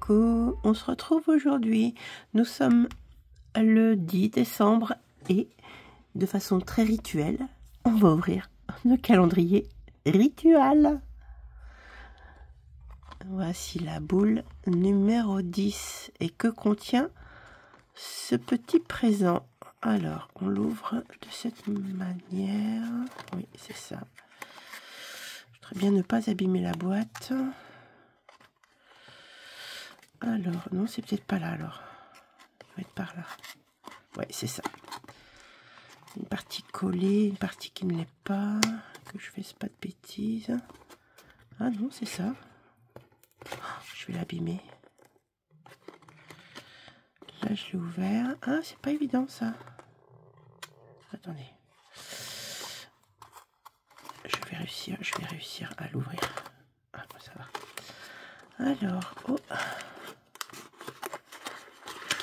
coucou, on se retrouve aujourd'hui. Nous sommes le 10 décembre et de façon très rituelle, on va ouvrir le calendrier rituel. Voici la boule numéro 10 et que contient ce petit présent. Alors, on l'ouvre de cette manière. Oui, c'est ça. Je voudrais bien ne pas abîmer la boîte. Alors, non, c'est peut-être pas là, alors. Ça va être par là. Ouais, c'est ça. Une partie collée, une partie qui ne l'est pas. Que je fasse pas de bêtises. Ah non, c'est ça. Oh, je vais l'abîmer. Là, je l'ai ouvert. Ah, c'est pas évident, ça. Attendez. Je vais réussir à l'ouvrir. Ah, bon, ça va. Alors, oh.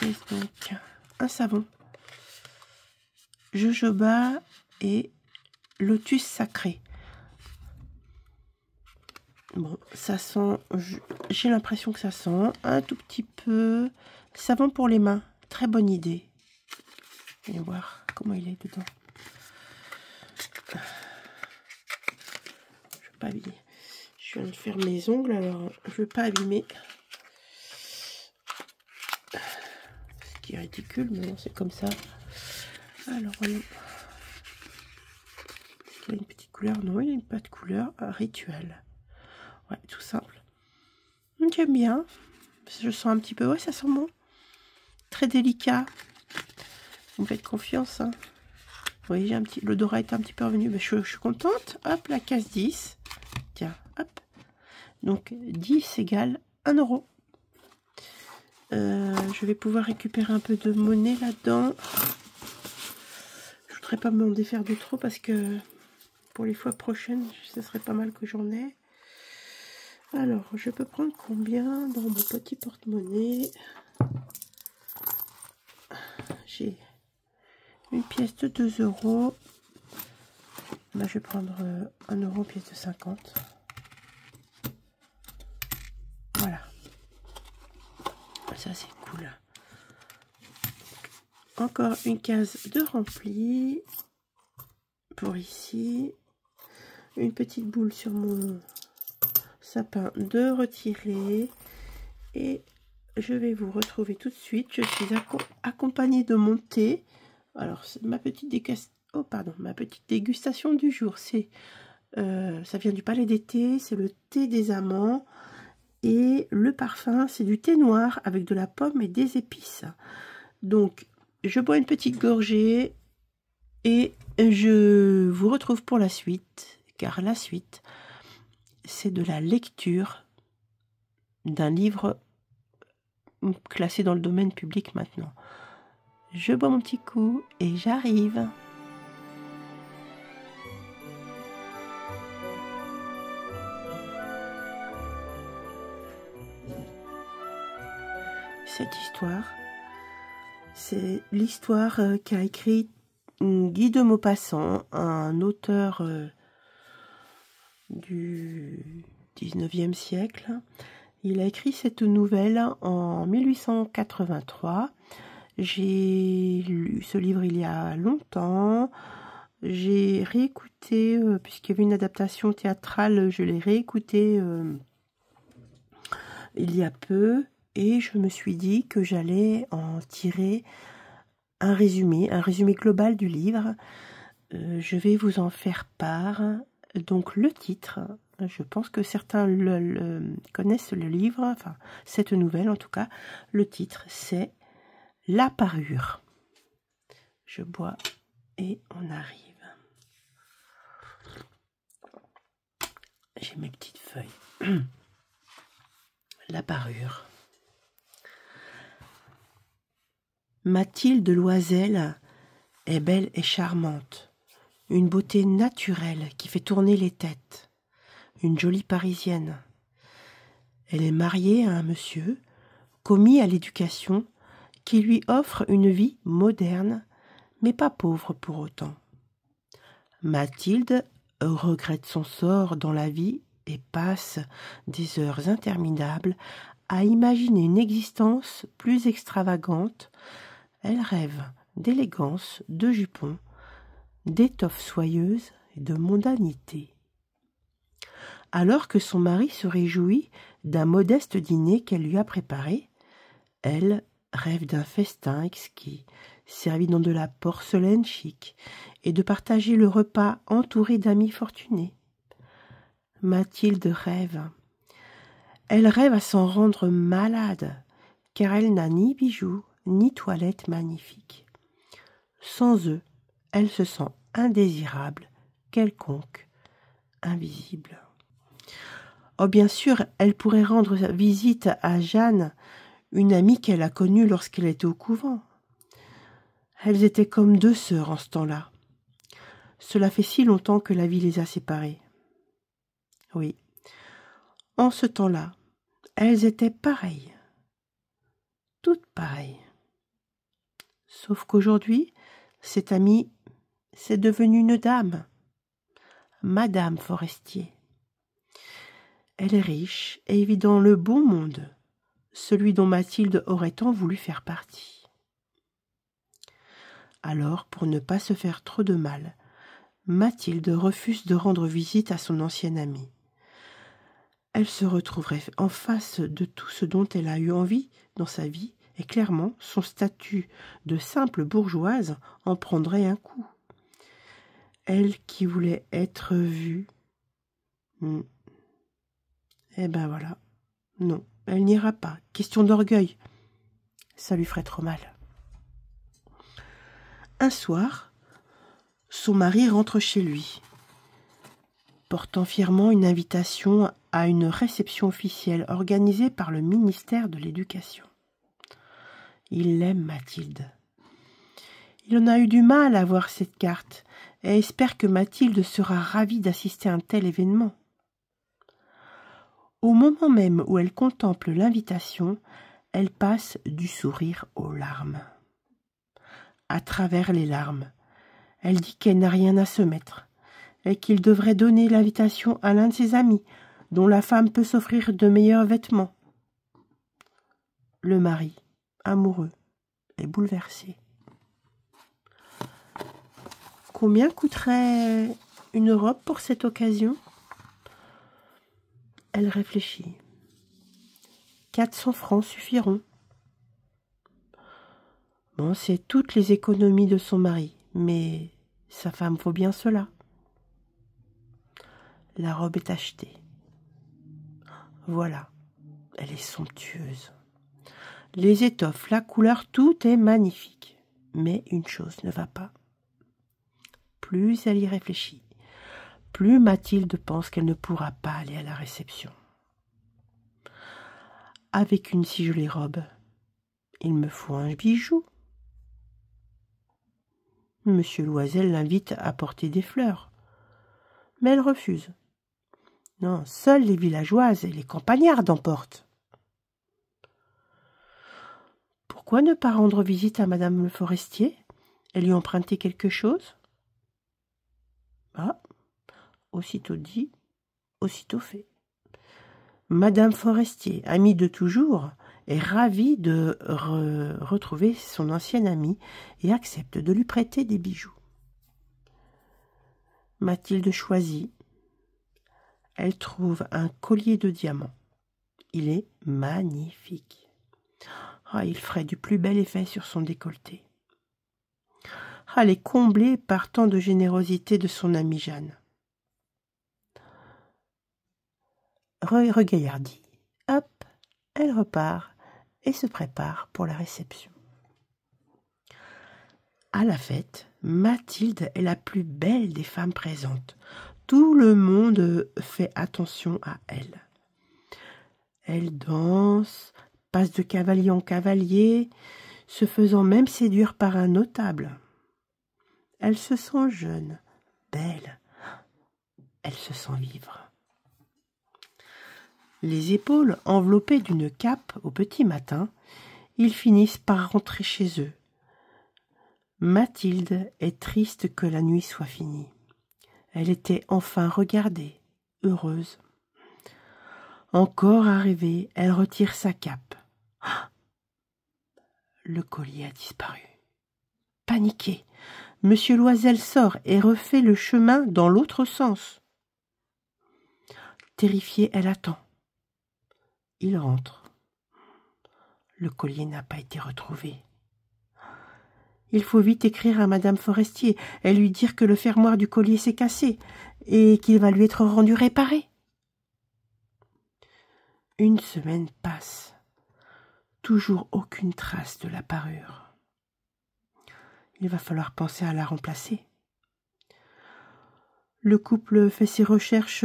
Qu'est-ce donc? Un savon. Jojoba et lotus sacré. Bon, ça sent, j'ai l'impression que ça sent un tout petit peu savon pour les mains. Très bonne idée. Allez voir comment il est dedans. Je veux pas abîmer. Je viens de faire mes ongles, alors je veux pas abîmer. Ce qui est ridicule, mais non, c'est comme ça. Alors, voyons. Est-ce qu'il a une petite couleur? Non, il n'y a pas de couleur. Rituel. Ouais, tout simple. J'aime bien. Je sens un petit peu. Ouais, ça sent bon. Très délicat. Vous me faites confiance. Hein. Vous voyez, j'ai un petit. L'odorat est un petit peu revenu. Mais je suis contente. Hop, la case 10. Tiens, hop. Donc, 10 égale 1 €. Je vais pouvoir récupérer un peu de monnaie là-dedans. Je voudrais pas m'en défaire de trop parce que pour les fois prochaines, ce serait pas mal que j'en ai. Alors, je peux prendre combien dans mon petit porte-monnaie? J'ai une pièce de 2 €. Là, je vais prendre 1 € pièce de 50. Voilà. Ça, c'est cool. Encore une case de rempli. Pour ici. Une petite boule sur mon sapin de retirer. Et je vais vous retrouver tout de suite. Je suis accompagnée de mon thé. Alors, ma petite dégustation du jour. C'est ça vient du Palais des Thés. C'est le thé des amants. Et le parfum, c'est du thé noir avec de la pomme et des épices. Donc, je bois une petite gorgée et je vous retrouve pour la suite. Car la suite, c'est de la lecture d'un livre classé dans le domaine public maintenant. Je bois mon petit coup et j'arrive. Cette histoire, c'est l'histoire qu'a écrit Guy de Maupassant, un auteur du 19e siècle. Il a écrit cette nouvelle en 1883. J'ai lu ce livre il y a longtemps. J'ai réécouté, puisqu'il y avait une adaptation théâtrale, je l'ai réécouté il y a peu. Et je me suis dit que j'allais en tirer un résumé global du livre. Je vais vous en faire part. Donc le titre, je pense que certains connaissent le livre, enfin cette nouvelle en tout cas. Le titre c'est La Parure. Je bois et on arrive. J'ai mes petites feuilles. La Parure. Mathilde Loisel est belle et charmante, une beauté naturelle qui fait tourner les têtes, une jolie Parisienne. Elle est mariée à un monsieur, commis à l'éducation, qui lui offre une vie moderne, mais pas pauvre pour autant. Mathilde regrette son sort dans la vie et passe des heures interminables à imaginer une existence plus extravagante. Elle rêve d'élégance, de jupons, d'étoffes soyeuses et de mondanité. Alors que son mari se réjouit d'un modeste dîner qu'elle lui a préparé, elle rêve d'un festin exquis, servi dans de la porcelaine chic, et de partager le repas entouré d'amis fortunés. Mathilde rêve. Elle rêve à s'en rendre malade, car elle n'a ni bijoux, ni toilette magnifique. Sans eux, elle se sent indésirable, quelconque, invisible. Oh, bien sûr, elle pourrait rendre visite à Jeanne, une amie qu'elle a connue lorsqu'elle était au couvent. Elles étaient comme deux sœurs en ce temps-là. Cela fait si longtemps que la vie les a séparées. Oui, en ce temps-là, elles étaient pareilles, toutes pareilles. Sauf qu'aujourd'hui, cette amie, c'est devenue une dame, Madame Forestier. Elle est riche et vit dans le beau monde, celui dont Mathilde aurait tant voulu faire partie. Alors, pour ne pas se faire trop de mal, Mathilde refuse de rendre visite à son ancienne amie. Elle se retrouverait en face de tout ce dont elle a eu envie dans sa vie, et clairement, son statut de simple bourgeoise en prendrait un coup. Elle qui voulait être vue, eh ben voilà, non, elle n'ira pas. Question d'orgueil, ça lui ferait trop mal. Un soir, son mari rentre chez lui, portant fièrement une invitation à une réception officielle organisée par le ministère de l'Éducation. Il aime Mathilde. Il en a eu du mal à voir cette carte et espère que Mathilde sera ravie d'assister à un tel événement. Au moment même où elle contemple l'invitation, elle passe du sourire aux larmes. À travers les larmes, elle dit qu'elle n'a rien à se mettre et qu'il devrait donner l'invitation à l'un de ses amis, dont la femme peut s'offrir de meilleurs vêtements. Le mari, amoureux, est bouleversé. Combien coûterait une robe pour cette occasion ? Elle réfléchit. 400 francs suffiront. Bon, c'est toutes les économies de son mari, mais sa femme vaut bien cela. La robe est achetée. Voilà, elle est somptueuse. Les étoffes, la couleur, tout est magnifique. Mais une chose ne va pas. Plus elle y réfléchit, plus Mathilde pense qu'elle ne pourra pas aller à la réception. Avec une si jolie robe, il me faut un bijou. Monsieur Loisel l'invite à porter des fleurs, mais elle refuse. Non, seules les villageoises et les campagnardes en portent. Pourquoi ne pas rendre visite à Madame le Forestier et lui emprunter quelque chose ? Ah, aussitôt dit, aussitôt fait. Madame Forestier, amie de toujours, est ravie de retrouver son ancienne amie et accepte de lui prêter des bijoux. Mathilde choisit. Elle trouve un collier de diamants. Il est magnifique. Ah, il ferait du plus bel effet sur son décolleté. Ah, elle est comblée par tant de générosité de son amie Jeanne. Regaillardie. Hop, elle repart et se prépare pour la réception. À la fête, Mathilde est la plus belle des femmes présentes. Tout le monde fait attention à elle. Elle danse, passe de cavalier en cavalier, se faisant même séduire par un notable. Elle se sent jeune, belle. Elle se sent vivre. Les épaules enveloppées d'une cape au petit matin, ils finissent par rentrer chez eux. Mathilde est triste que la nuit soit finie. Elle était enfin regardée, heureuse. Encore arrivée, elle retire sa cape. Ah, le collier a disparu. Paniquée, Monsieur Loisel sort et refait le chemin dans l'autre sens. Terrifiée, elle attend. Il rentre. Le collier n'a pas été retrouvé. Il faut vite écrire à Madame Forestier et lui dire que le fermoir du collier s'est cassé et qu'il va lui être rendu réparé. Une semaine passe. Toujours aucune trace de la parure. Il va falloir penser à la remplacer. Le couple fait ses recherches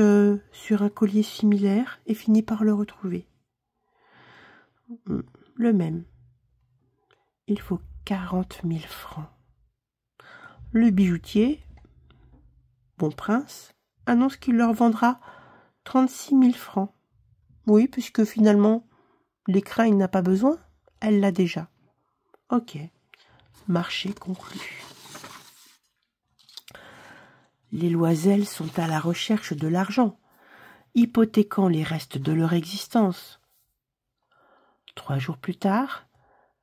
sur un collier similaire et finit par le retrouver. Le même. Il faut 40 000 francs. Le bijoutier, Bon Prince, annonce qu'il leur vendra 36 000 francs. Oui, puisque finalement, l'écrin, il n'a pas besoin, elle l'a déjà. Ok, marché conclu. Les Loisel sont à la recherche de l'argent, hypothéquant les restes de leur existence. 3 jours plus tard,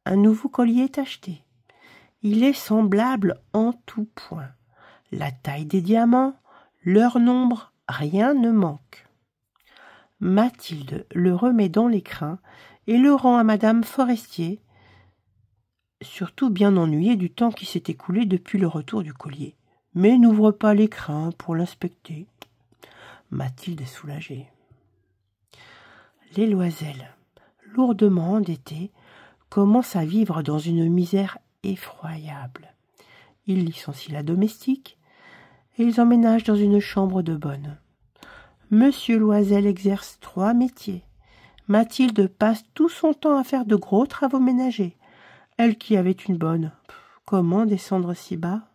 un nouveau collier est acheté. Il est semblable en tout point. La taille des diamants, leur nombre, rien ne manque. Mathilde le remet dans l'écrin et le rend à Madame Forestier, surtout bien ennuyée du temps qui s'est écoulé depuis le retour du collier. Mais n'ouvre pas l'écrin pour l'inspecter. Mathilde est soulagée. Les Loisel, lourdement endettés, commencent à vivre dans une misère effroyable. Ils licencient la domestique et ils emménagent dans une chambre de bonne. Monsieur Loisel exerce 3 métiers. Mathilde passe tout son temps à faire de gros travaux ménagers. Elle qui avait une bonne. Comment descendre si bas?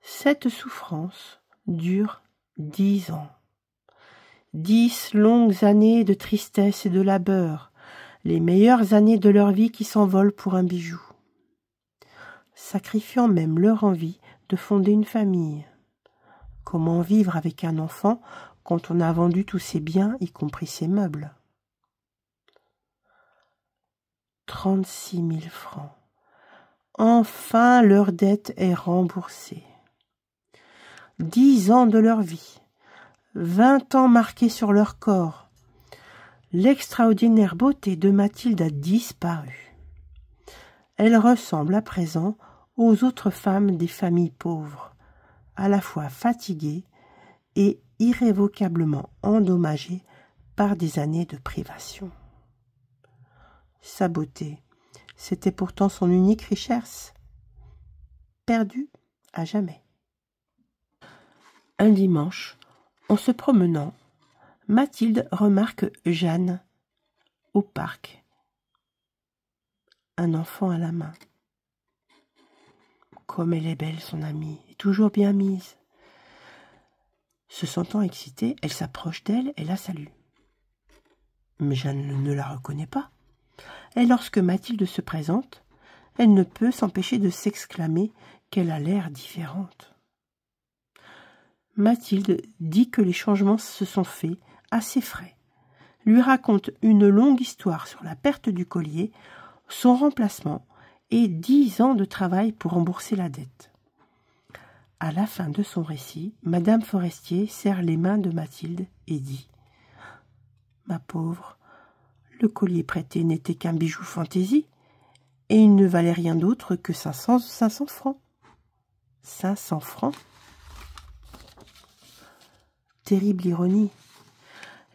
Cette souffrance dure 10 ans. 10 longues années de tristesse et de labeur, les meilleures années de leur vie qui s'envolent pour un bijou, sacrifiant même leur envie de fonder une famille. Comment vivre avec un enfant quand on a vendu tous ses biens, y compris ses meubles? 36 000 francs. Enfin, leur dette est remboursée. 10 ans de leur vie, 20 ans marqués sur leur corps. L'extraordinaire beauté de Mathilde a disparu. Elle ressemble à présent aux autres femmes des familles pauvres, à la fois fatiguées et irrévocablement endommagées par des années de privation. Sa beauté, c'était pourtant son unique richesse, perdue à jamais. Un dimanche, en se promenant, Mathilde remarque Jeanne au parc, un enfant à la main. Comme elle est belle, son amie, et toujours bien mise. Se sentant excitée, elle s'approche d'elle et la salue. Mais Jeanne ne la reconnaît pas. Et lorsque Mathilde se présente, elle ne peut s'empêcher de s'exclamer qu'elle a l'air différente. Mathilde dit que les changements se sont faits à ses frais, lui raconte une longue histoire sur la perte du collier, son remplacement et 10 ans de travail pour rembourser la dette. À la fin de son récit, Madame Forestier serre les mains de Mathilde et dit « Ma pauvre, le collier prêté n'était qu'un bijou fantaisie, et il ne valait rien d'autre que 500 francs. 500 francs !» Terrible ironie.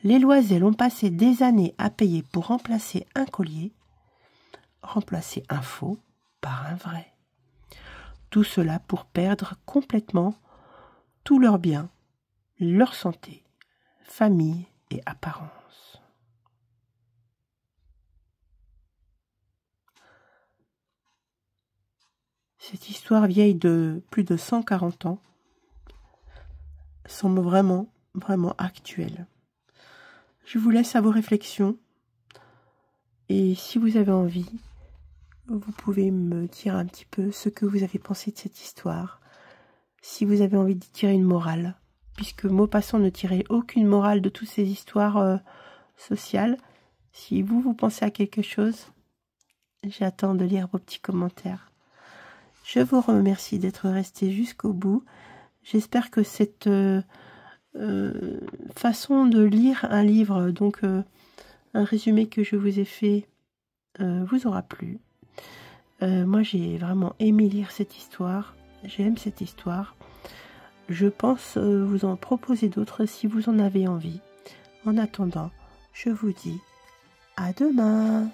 Les Loisel ont passé des années à payer pour remplacer un collier, remplacer un faux par un vrai. Tout cela pour perdre complètement tous leurs biens, leur santé, famille et apparence. Cette histoire vieille de plus de 140 ans semble vraiment actuelle. Je vous laisse à vos réflexions et si vous avez envie, vous pouvez me dire un petit peu ce que vous avez pensé de cette histoire. Si vous avez envie d'y tirer une morale, puisque Maupassant ne tirait aucune morale de toutes ces histoires sociales. Si vous pensez à quelque chose, j'attends de lire vos petits commentaires. Je vous remercie d'être resté jusqu'au bout. J'espère que cette façon de lire un livre, donc un résumé que je vous ai fait, vous aura plu. Moi, j'ai vraiment aimé lire cette histoire. J'aime cette histoire. Je pense vous en proposer d'autres si vous en avez envie. En attendant, je vous dis à demain.